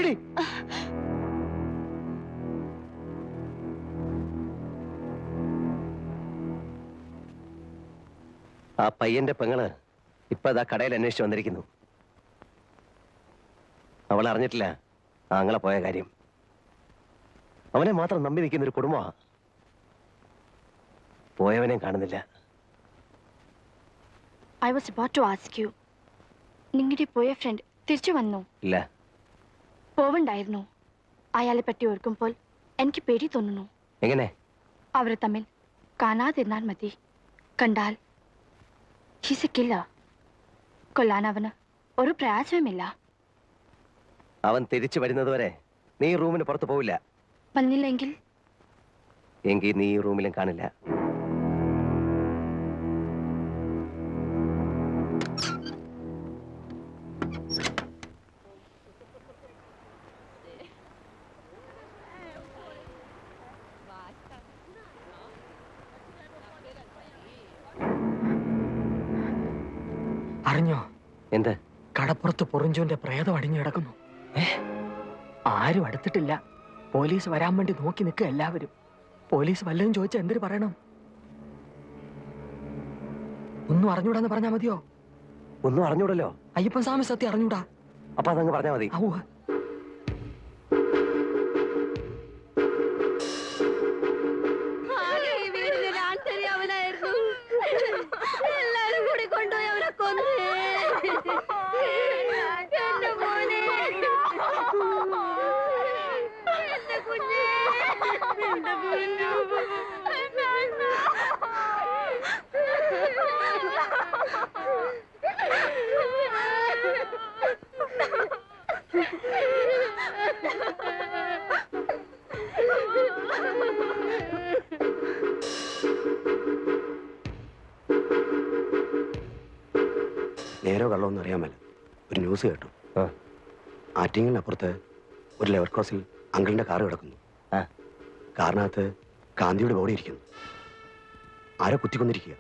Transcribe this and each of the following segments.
വിളിക്കടി. ആ പയ്യന്റെ പെങ്ങള് ഇപ്പൊ അതാ കടയിൽ അന്വേഷിച്ച് വന്നിരിക്കുന്നു. അവൾ അറിഞ്ഞിട്ടില്ല ആങ്ങളെ പോയ കാര്യം. അവനെ മാത്രം നമ്പി നിൽക്കുന്ന ഒരു കുടുംബമാ. പോയവനെ കാണുന്നില്ല. I was about to ask you. നിങ്ങളുടെ പോയ ഫ്രണ്ട് തിരിച്ചു വന്നു? ഇല്ല. പോവണ്ടായിരുന്നു. അയാളെ പറ്റി ഓർക്കുമ്പോൾ എനിക്ക് പേടി തോന്നുന്നു. എങ്ങനെ? അവർ തമ്മിൽ കാണാതിരുന്നാൽ മതി. കണ്ടാൽ he's a killer. കൊല്ലാൻ അവന് ഒരു പ്രയാസവുമില്ല. അവൻ തിരിച്ചു വരുന്നതുവരെ നീ റൂമിന് പുറത്ത് പോവില്ല. വന്നില്ലെങ്കിൽ എങ്കിൽ നീ ഈ റൂമിലും കാണില്ല. അറിഞ്ഞോ? എന്ത്? കടപ്പുറത്ത് പൊറിഞ്ചോന്റെ പ്രേതം അടിഞ്ഞു കിടക്കുന്നു. ആരും അടുത്തിട്ടില്ല. പോലീസ് വരാൻ വേണ്ടി നോക്കി നിൽക്കുക എല്ലാവരും. പോലീസ് വല്ലതും ചോദിച്ചാൽ എന്തൊരു പറയണം? ഒന്നും അറിഞ്ഞൂടാന്ന് പറഞ്ഞാ മതിയോ? ഒന്നും അറിഞ്ഞൂടല്ലോ. അയ്യപ്പൻ സ്വാമി സത്യം അറിഞ്ഞൂടാ. അപ്പൊ അതങ്ങ് പറഞ്ഞാ മതി. എല്ലാരും കൂടി കൊണ്ടുപോയി അവനെ കൊന്നു. എന്റെ മോനെ, എന്റെ കുഞ്ഞേ, എന്റെ കുഞ്ഞു. നേരോ കള്ളമൊന്നും അറിയാൻ മേല. ഒരു ന്യൂസ് കേട്ടു. ആറ്റിങ്ങലിനപ്പുറത്ത് ഒരു ലെവൽ ക്രോസിൽ അങ്കിളിന്റെ കാറ് കിടക്കുന്നു. കാറിനകത്ത് ഗാന്ധിയുടെ ബോഡി ഇരിക്കുന്നു. ആരോ കുത്തിക്കൊന്നിരിക്കുക.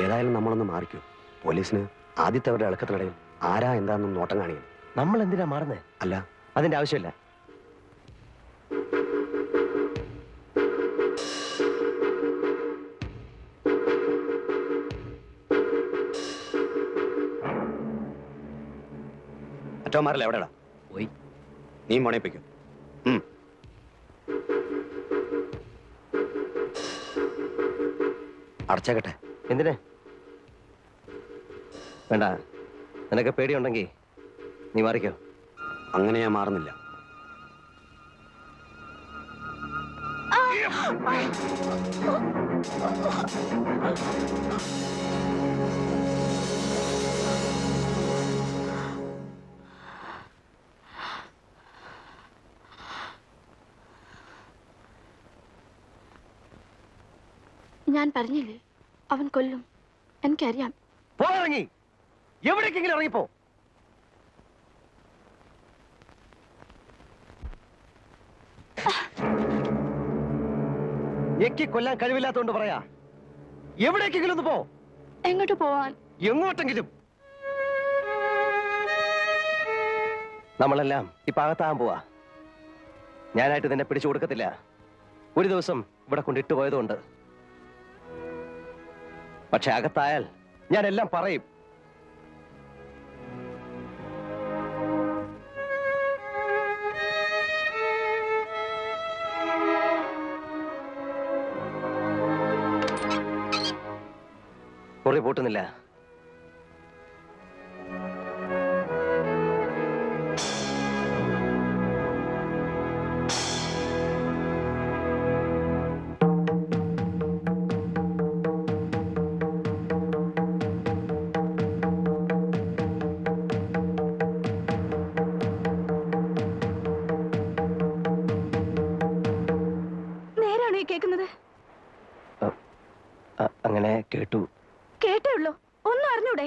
ഏതായാലും നമ്മളൊന്ന് മാറിക്കോ. പോലീസിന് ആദ്യത്തെ അവരുടെ ഇളക്കത്തിനിടയിൽ ആരാ എന്താണെന്നും നോട്ടം കാണിക്കണം. നമ്മൾ എന്തിനാ മാറുന്നേ? അല്ല, അതിന്റെ ആവശ്യമില്ല. മറ്റോമാരല്ല എവിടെടാ? പോയി. നീ മോണേപ്പിക്കും. അടച്ചേക്കട്ടെ. എന്തിന്? വേണ്ട. നിനക്ക് പേടിയുണ്ടെങ്കിൽ നീ മാറിക്കോ. അങ്ങനെ ഞാൻ മാറുന്നില്ല. ഞാൻ പറഞ്ഞില്ലേ അവൻ കൊല്ലും. എനിക്കറിയാം. പോയിറങ്ങി എവിടേക്കെങ്കിലും ഇറങ്ങിപ്പോ. എക്കി കൊല്ലാൻ കഴിവില്ലാത്തോണ്ട് പറയാ. എവിടേക്കെങ്കിലും ഒന്ന് പോ. എങ്ങോട്ട് പോവാൻ? എങ്ങോട്ടെങ്കിലും. നമ്മളെല്ലാം ഇപ്പൊ അകത്താകാൻ പോവാ. ഞാനായിട്ട് നിന്നെ പിടിച്ചു കൊടുക്കത്തില്ല. ഒരു ദിവസം ഇവിടെ കൊണ്ടിട്ട് പോയതുകൊണ്ട്. പക്ഷെ അകത്തായാൽ ഞാൻ എല്ലാം പറയും. മുറി പൂട്ടുന്നില്ല. അങ്ങനെ കേട്ടു. കേട്ടേ ഉള്ളൂ. ഒന്നും അറിഞ്ഞൂടെ?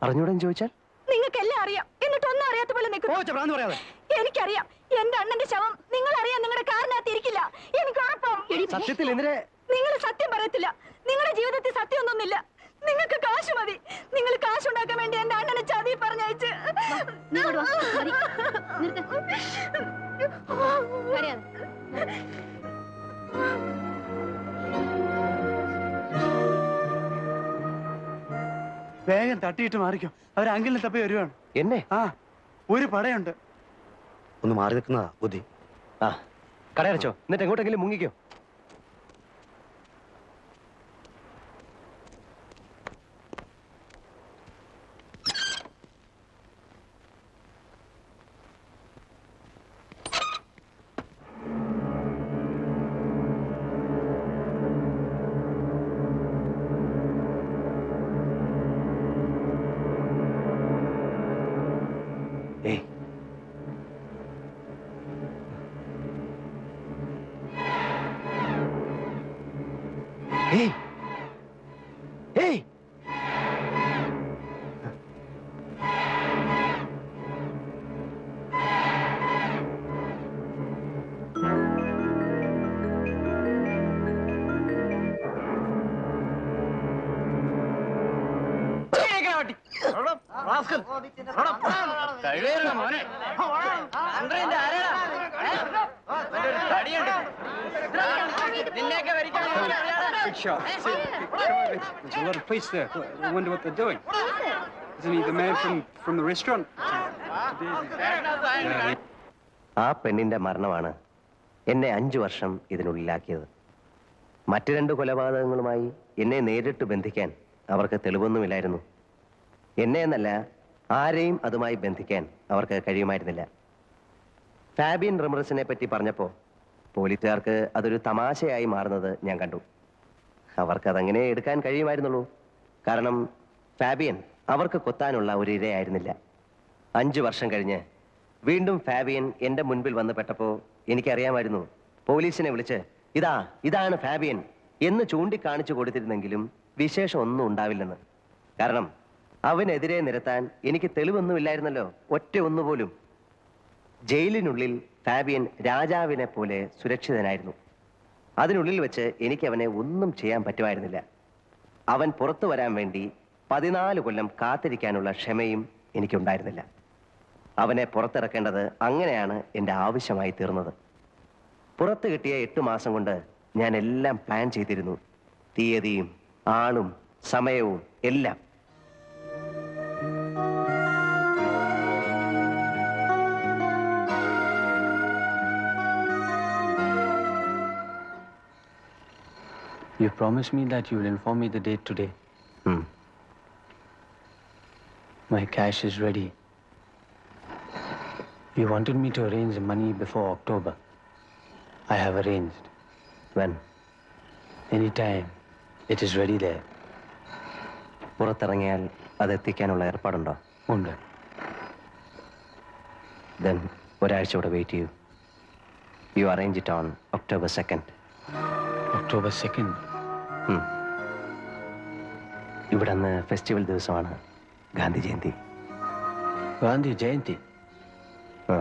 അറിഞ്ഞൂടെന്ന് ചോദിച്ചാൽ നിങ്ങൾക്കെല്ലാം അറിയാം. എന്നിട്ട് ഒന്നും അറിയാത്ത പോലെ നിൽക്കുന്നു. എനിക്കറിയാം. എന്റെ അണ്ണന്റെ ശവം നിങ്ങൾ അറിയാൻ നിങ്ങളുടെ കാറിനകത്ത് ഇരിക്കില്ല. എനിക്ക് ഉറപ്പം. സത്യത്തിൽ എന്തിനെ? നിങ്ങൾ സത്യം പറയത്തില്ല. നിങ്ങളുടെ ജീവിതത്തിൽ സത്യമൊന്നുമില്ല. നിങ്ങൾക്ക് കാശ് മതി. നിങ്ങൾ കാശുണ്ടാക്കാൻ വേണ്ടി എന്റെ അണ്ണനെ ചതി പറഞ്ഞയച്ച്. വേഗം തട്ടിയിട്ട് മാറിക്കോ. അവർ അങ്കിളിനെ തപ്പി വരുവാണ്. എന്നെ? ആ, ഒരു പടയുണ്ട്. ഒന്ന് മാറി നിൽക്കുന്നതാ ബുദ്ധി. ആ, കടയടച്ചോ, എന്നിട്ട് എങ്ങോട്ടെങ്കിലും മുങ്ങിക്കോ. ഏയ്, ഏയ്, ഏയ്. Big shot. There's a lot of police there. I wonder what they're doing. Isn't he the man from the restaurant? ആ പെണ്ണിന്റെ മരണമാണ് എന്നെ 5 വർഷം ഇതിനുള്ളിലാക്കിയത്. മറ്റു 2 കൊലപാതകങ്ങളുമായി എന്നെ നേരിട്ട് ബന്ധിക്കാൻ അവർക്ക് തെളിവൊന്നുമില്ലായിരുന്നു. എന്നെ എന്നല്ല, ആരെയും അതുമായി ബന്ധിക്കാൻ അവർക്ക് കഴിയുമായിരുന്നില്ല. ഫാബിയൻ റമറസിനെ പറ്റി പറഞ്ഞപ്പോൾ പോലീസുകാർക്ക് അതൊരു തമാശയായി മാറുന്നത് ഞാൻ കണ്ടു. അവർക്കതങ്ങനെ എടുക്കാൻ കഴിയുമായിരുന്നുള്ളൂ. കാരണം ഫാബിയൻ അവർക്ക് കൊത്താനുള്ള ഒരു ഇരയായിരുന്നില്ല. 5 വർഷം കഴിഞ്ഞ് വീണ്ടും ഫാബിയൻ എൻ്റെ മുൻപിൽ വന്ന് പെട്ടപ്പോൾ എനിക്കറിയാമായിരുന്നു പോലീസിനെ വിളിച്ച് ഇതാണ് ഫാബിയൻ എന്ന് ചൂണ്ടിക്കാണിച്ചു കൊടുത്തിരുന്നെങ്കിലും വിശേഷം ഒന്നും ഉണ്ടാവില്ലെന്ന്. കാരണം അവനെതിരെ നിരത്താൻ എനിക്ക് തെളിവൊന്നുമില്ലായിരുന്നല്ലോ, ഒറ്റ ഒന്നുപോലും. ജയിലിനുള്ളിൽ ഫാബിയൻ രാജാവിനെ പോലെ സുരക്ഷിതനായിരുന്നു. അതിനുള്ളിൽ വെച്ച് എനിക്ക് അവനെ ഒന്നും ചെയ്യാൻ പറ്റുമായിരുന്നില്ല. അവൻ പുറത്തു വരാൻ വേണ്ടി 14 കൊല്ലം കാത്തിരിക്കാനുള്ള ക്ഷമയും എനിക്കുണ്ടായിരുന്നില്ല. അവനെ പുറത്തിറക്കേണ്ടത് അങ്ങനെയാണ് എൻ്റെ ആവശ്യമായി തീർന്നത്. പുറത്ത് കിട്ടിയ 8 മാസം കൊണ്ട് ഞാൻ എല്ലാം പ്ലാൻ ചെയ്തിരുന്നു. തീയതിയും ആളും സമയവും എല്ലാം. You promised me that you will inform me the date today. My cash is ready. You wanted me to arrange the money before October. I have arranged. When? Anytime. It is ready there. പുറത്തിറങ്ങിയാൽ അതെത്തിക്കാനുള്ള ഏർപ്പാടുണ്ടോ? ഉണ്ട്. Then ഒരാഴ്ച കൂടെ wait ചെയ്യൂ. You arrange it on October 2nd. October 2nd. ഇവിടെ അന്ന് festival ദിവസമാണ്, Gandhi Jayanti. Gandhi Jayanti. ആ